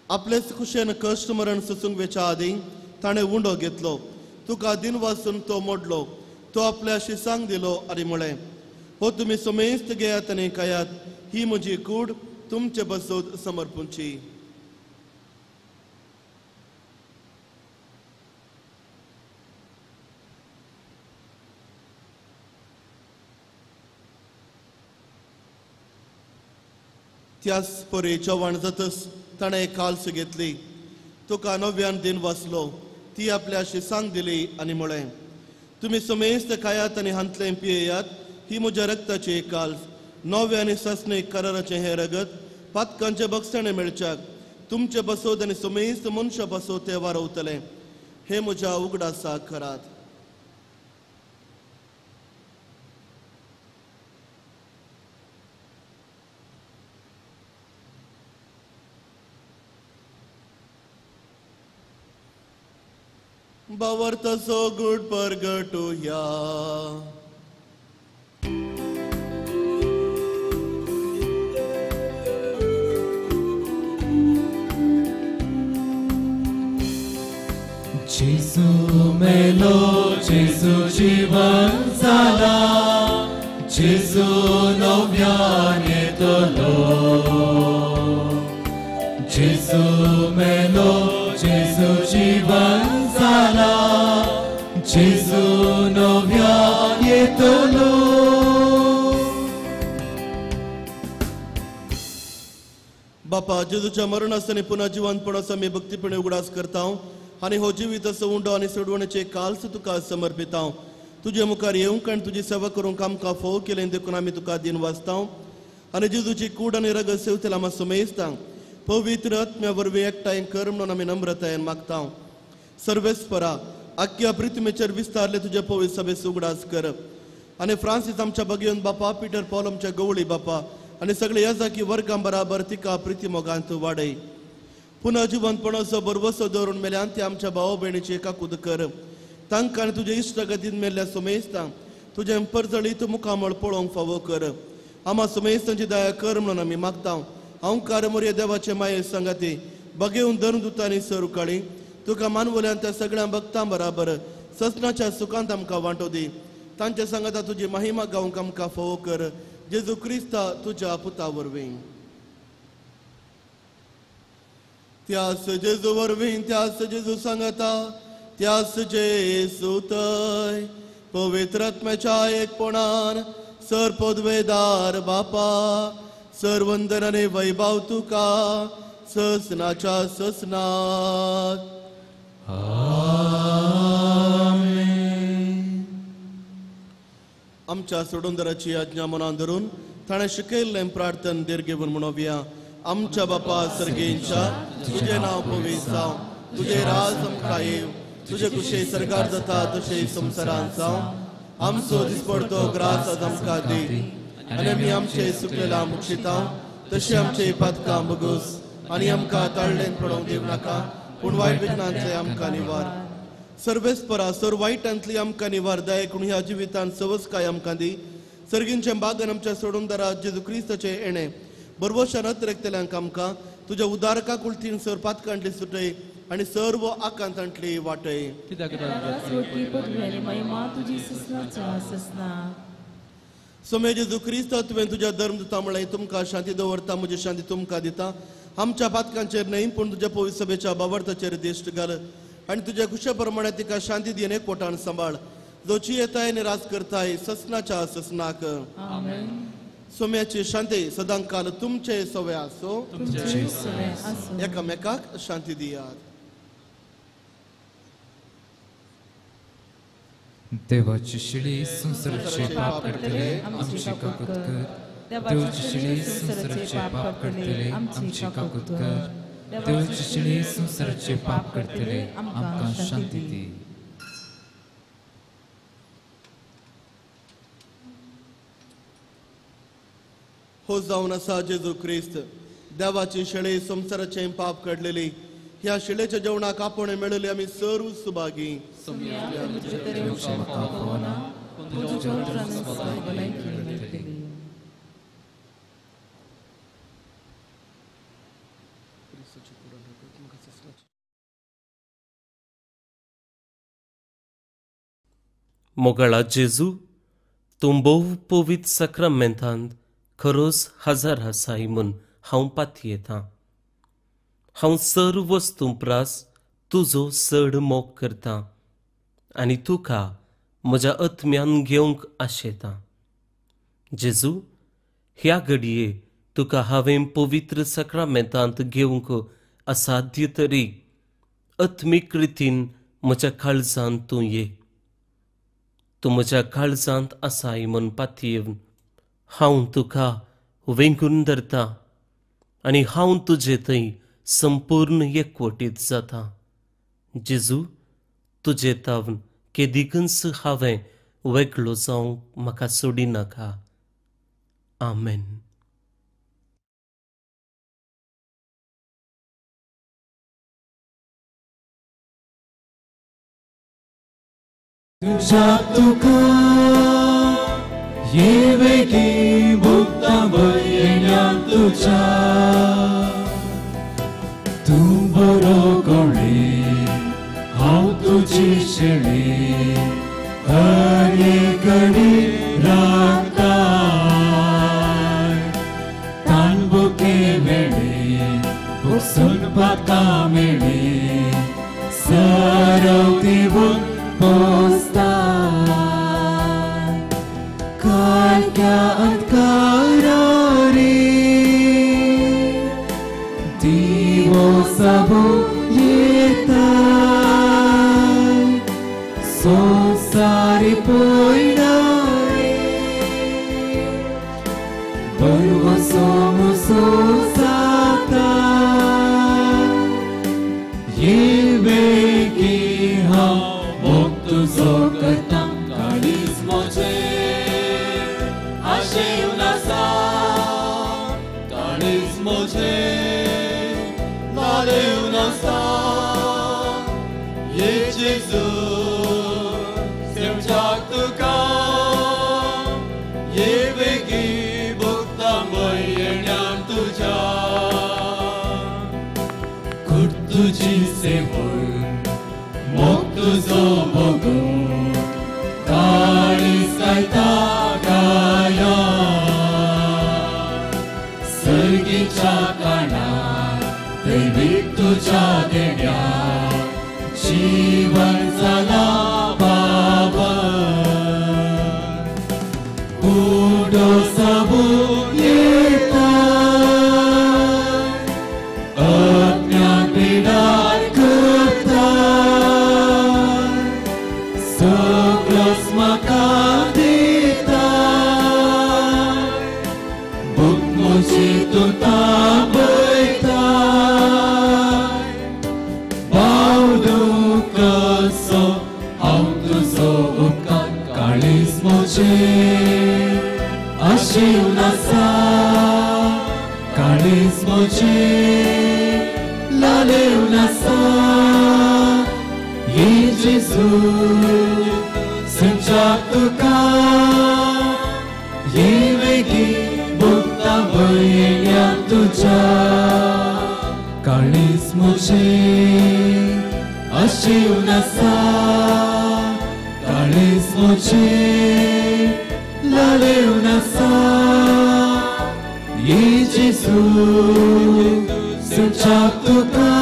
आपलेच खुशेन कश्ट मरण सोसूंक वेच्या आदी ताणें उंडो घेतलो. तुका दिन वाचून तो मोडलो. तो आपल्या शिसांक दिलो आनी म्हळें, हो तुमी समेस्त घेयात आनी खायात, ही म्हजी कूड तुमचे बसोद समर्पूंची. त्याच परी जेवण जातच ताणें काल्स घेतली. तुका नव्यान दिन वाचलो. ती आपल्या शिसांक दिली आनी म्हळें, तुमी समेस्त खायात आनी हांतलें पियेयात, ही म्हज्या रक्ताची काल्स, नवे आनी सस्नीक कराराचें हें रगत पातकांचे बगसणे मेळच्याक तुमचे बसोद आनी समेस्त मनशां बसोद ते वारवतले. हे म्हज्या उगडासाक करात. बावर्तसो गुड परगटुया.
जेजू मेलो, जेजू जीवन जाला, जेजू नव्यान येतलो. जेजू मेलो, जेजू जीवन जाला, जेजू नव्यान येतलो.
बापा, जेजूच्या मरणासनी पुन्हा जिवंतपणाचो आमी भक्तीपणे उगडास करता आनी हो जिवीत असो उंडो आनी सोडवणेचे काल्स तुका समर्पिता. तुजे मुखार येवंक आनी तुजी सेवा करूंक आमकां फोव केलें देखून आमी तुका दिन वाचता आनी जेजूची कूड आनी रगत सेवतेल आमी समेजता. पवित्र आत्म्या वरवीं एकठांय कर म्हणून आमी नम्रतायेन मागता. सर्वेस्परा, आख्या पृथ्वीचेर विस्तारले तुजे पवित्र सभेस उगडास कर आनी फ्रांसीस आमच्या भगियन बापा, पिटर पॉल आमच्या गवळी बापा आनी सगळे याजाकी वर्गां बराबर तिका प्रिती मोगांत वाडय. पुन्हा जिवंतपणाचो बरवसो दवरून मेल्यान ते आमच्या भाव भयणीची एकाकूद कर. तांकां आनी तुजे इश्ट गतीन मेल्ल्या समेस्तांक तुजे परजळीत मुखामळ पळोवंक फावो कर. आम्हा समेस्तांची दया कर म्हणून आमी मागता. हांव मोरये देवाचे माये संगाती बगेवन धर्मदुतांनी सर उकाळी तुका मानवल्यान त्या सगळ्या भक्तां बराबर ससनाच्या सुखांत आमकां वांटो दी. तांच्या सांगाता तुजी महिमा गावंक आमकां फावो कर. जेजू क्रिस्ता तुज्या पुता वरवीं. त्यास जेजू वरवीं, त्यास जेजू सांगता, त्यास जेजू थंय पवित्र आत्म्याच्या एकपणान सर पदवेदार बापा, सर वंदन आनी वैभव तुका ससनाच्या ससनात. आमच्या सोडूंदराची आज्ञा मनान धरून ताणें शिकयल्लें प्रार्थन देर घेवन म्हणोवया. आमच्या बापा सर्गेंच्या, तुझे नाव पवित्र जावं, तुझे राज आमकां येव, तुझे कुशे सरकार जाता तशें संवसारांत जावं. आमचो दिसपडतो ग्रास आज आमकां दी आनी आमी आमचे सुकलेलां मुक्षिता तशें आमचे पातकां बगूस आनी आमकां ताळ्ळेन पडोवंक दिवं नाका, पूण वायट विघ्नांतले आमकां निवार. सर्वेस्परा, सर वायटांतली आमकां निवार. दया करून ह्या जिवितांत सवस्काय आमकां दी. सर्गींच्या बागान आमच्या सोडूंदरा जेजू क्रिस्ताचे येणे बरवशान अतिरेकतल्यांक आमकां तुज्या उदारका कुळतीन सर पातकांतली सुटय आनी सर्व आकांतांतली वाटय. सोमे जेजू क्रिस्ता तुवें तुज्या धर्मदुता म्हळें तुमकां शांती दवरता, म्हजी शांती तुमकां दिता. आमच्या पातकांचेर न्हय पूण तुज्या पवित्र सभेच्या बाबर्थाचेर दिश्ट घाल आनी तुज्या कुशे प्रमाणे तिका शांती दियेन एकवटान सांबाळ. जोची येताय आनी राज करताय ससनाच्या ससनाक. सोम्याची शांती सदांकाल तुमचे सवे आसो. एकामेकाक शांती दियात.
देवाची शिडी संसाराचे पाप करतले आमची काकूत कर. देवाची शिडी संसाराचे पाप करतले आमची काकूत कर. देवाची शिडी संसाराचे पाप करतले आमकां शांती दी.
हो जावन आसा जेजू क्रिस्त, देवाची शिळे संसाराचे पाप काडलेली. ह्या शिळेच्या जेवणाक आपण मेळले आमी सर्व सुभागी.
मोगळा जेजू तूं भोव पवित्र सक्रामेंतांत खरोच हजर आसाय म्हूण हांव पातयेतां. हांव सर्व वस्तू प्रास तुजो चड मोग करतां आनी तुका म्हज्या आत्म्यान घेवंक आशेतां. जेजू, ह्या घडये तुका हांवें पवित्र सक्रामेंतांत घेवंक असाध्य तरी आत्मीक रितीन म्हज्या काळजांत तूं ये. तूं म्हज्या काळजांत आसाय म्हूण पातयेवन हांव तुका वेंगून धरतां आनी हांव तुजे थंय संपूर्ण एकवटीत जाता. जेजू, तुजे तावन केदिकच हांवें वेगळो जावंक म्हाका सोडी नाका. आमेन.
तुझ्या तुका येवेगी मुक्तामय येण्यान तुझ्या तूं बरो गोळे हांव तुजी शेळी हर एक घडी राखतां. तानबुके मेळे बसून पाका मेळे सरवती बून पोसता. कालक्या अंतकारा दिवो सबो येता संसारी पळयणारे बरो सोमसो जाता. येवेगी हांव मोग तुजो करतां. काळीज म्हजें आशेन आसा, काळीज म्हजें नालेवन आसा. ये जेजू सेवच्याक तुका येवेगी मुक्तामय येण्यान तुज्या कर तुजी सेवण मोग तुजो मोगून काळीज गायता गाया. सर्गीच्या कानार दैवीक तुज्या देण्या जीवन जाला बाबा. कुडो सबू येता अज्ञान पिडार करता. सगळोच म्हाका दिता भूक म्हजी तूं तापयता. कसो हांव तुजो उपकार काळीज म्हजें आशेन आसा. काळीज म्हजें लालेवन आसा. ये जेजू सेवच्याक तुका येवेगी मुक्तामय येण्यान तुज्या काळीज म्हजें आशेन आसा. काळीज म्हजें लालेवन आसा. ये जेजू सेवच्याक तुका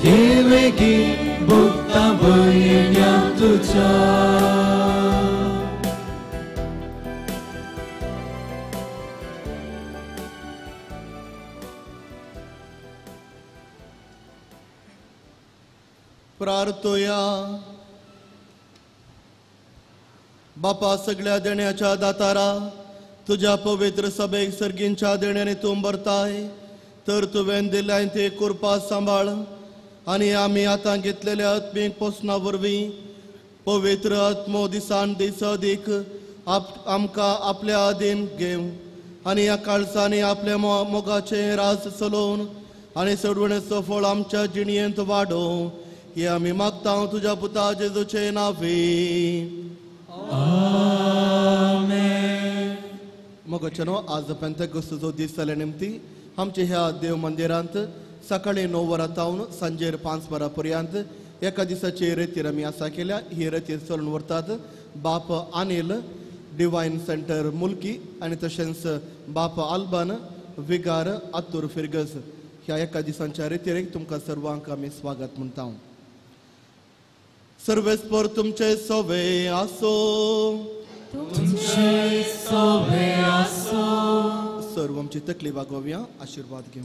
येवेगी मुक्तामय येण्यान तुज्या
प्रार्थोया. बापा सगळ्या देण्याच्या दातारा, तुझ्या पवित्र सभेक सर्गींच्या देण्याने तूं भरताय, तर तुवें दिल्यान ते कृपा सांबाळ आनी आमी आतां घेतलेल्या आत्मीक पोसना वरवीं पवित्र आत्मो दिसान दीस अदीक आमकां आपल्या अधीन घेवं आनी ह्या काळजांनी आपल्या मोगाचे रास चलोवन आनी सोडवणेचो फळ आमच्या जिणयेंत वाडोवं. हे आमी मागता तुझ्या पुता जेजूचे नांवे. मोगचनो आज पेंतेकोस्ताचो दीस जाल्या निमती आमचे ह्या देव मंदिरांत सकाळी 9 वरां तावन सांजेर 5 वरां पर्यंत एका दिसाची रेतीर आमी आसा केल्या. ही रेतीर चलून व्हरतात बाप अनिल डिवायन सेंटर मुल्की आनी तशेंच बाप आल्बान विगार आतूर फिरगस. ह्या एका दिसांच्या रेतीरेक तुमकां सर्वांक आमी स्वागत म्हणटा. सर्वेस्पर तुमचे सोवे आसो.
तुमचे सोवे आसो.
सर्व आमची तकली वागोवया, आशिर्वाद घेऊ.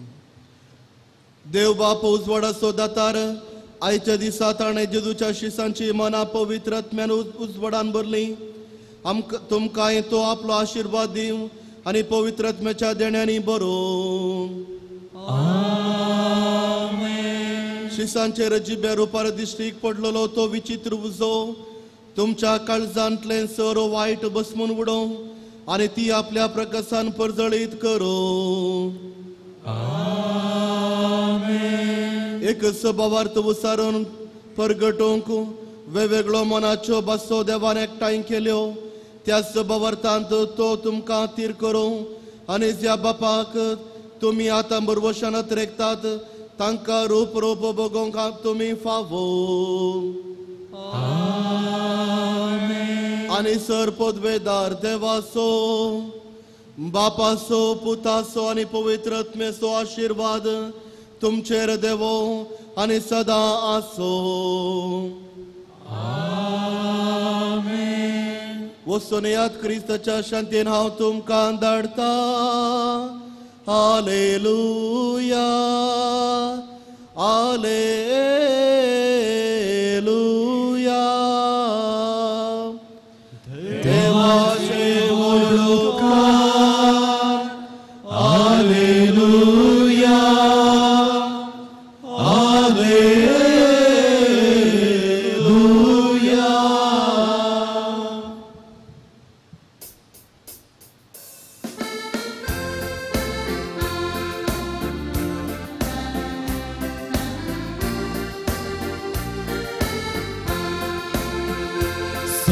देव बाप उजवाड असो दातार, आयच्या दिसा ताणें जेजूच्या शिसांची मना पवित्र आत्म्यान उजवाडान भरली. तुमकां तो आपलो आशिर्वाद दिव आनी पवित्र आत्म्याच्या देण्यांनी बरो. शिसांचेर जिब्या रुपार दिश्टीक पडलेलो तो विचित्र उजो तुमच्या काळजांतले सर वायट बसमून उडो आनी ती आपल्या प्रकाशान परजळीत करो. एक स्वभावार्थ उसारून परगटोवंक वेगवेगळो मनाच्यो बसो देवान एकठांय केल्यो. त्या स्वभावार्थांत तो तुमकां तीर करो आनी ज्या बापाक तुमी आतां बरवशानात रेखतात तांकां रूप रूप बगोवंक तुमी फावो. आनी सर पदवेदार देवासो बापासो पुतासो आनी पवित्र आत्मेचो आशिर्वाद तुमचेर देवो आनी सदां आसो. वचून येयात क्रिस्ताच्या शांतीन हांव तुमकां धाडटा. Hallelujah hallelujah. देवाचे उपकार. Hallelujah hallelujah.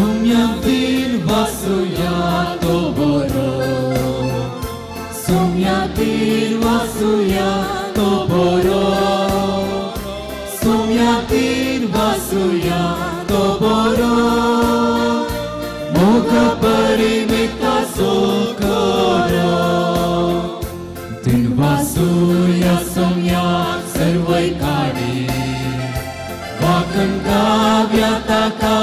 Sumyatin vasuya to boro. Sumyatin vasuya to boro. Sumyatin vasuya to boro. Moga parimita sokoro. Tin vasuya sumyak sarvai kadi. Vakan kavyataka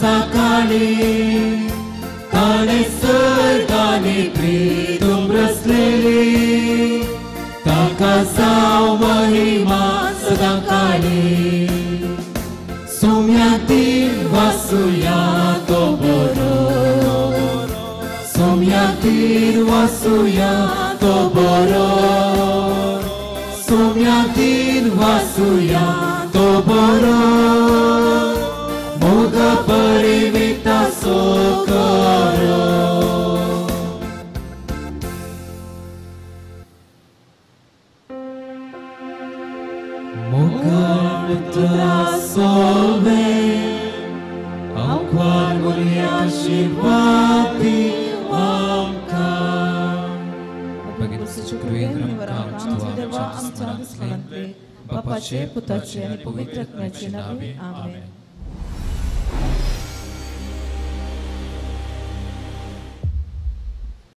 सकाळी ताणे सर्गाने प्रीतम रचलेली ताका जाव महिमा सदा काळी. सोम्यातील वासुया तो बरो. सोम्यातील वासुया तो बरो. सोम्यातील वासुया तो बरो. Moga parimita sokoro. Moga putra sove amkwan mulia shivati amka.
Bagi sucukruin Bapaचे, पुताचे आणि पवित्र आत्म्याचे नावे आमेन.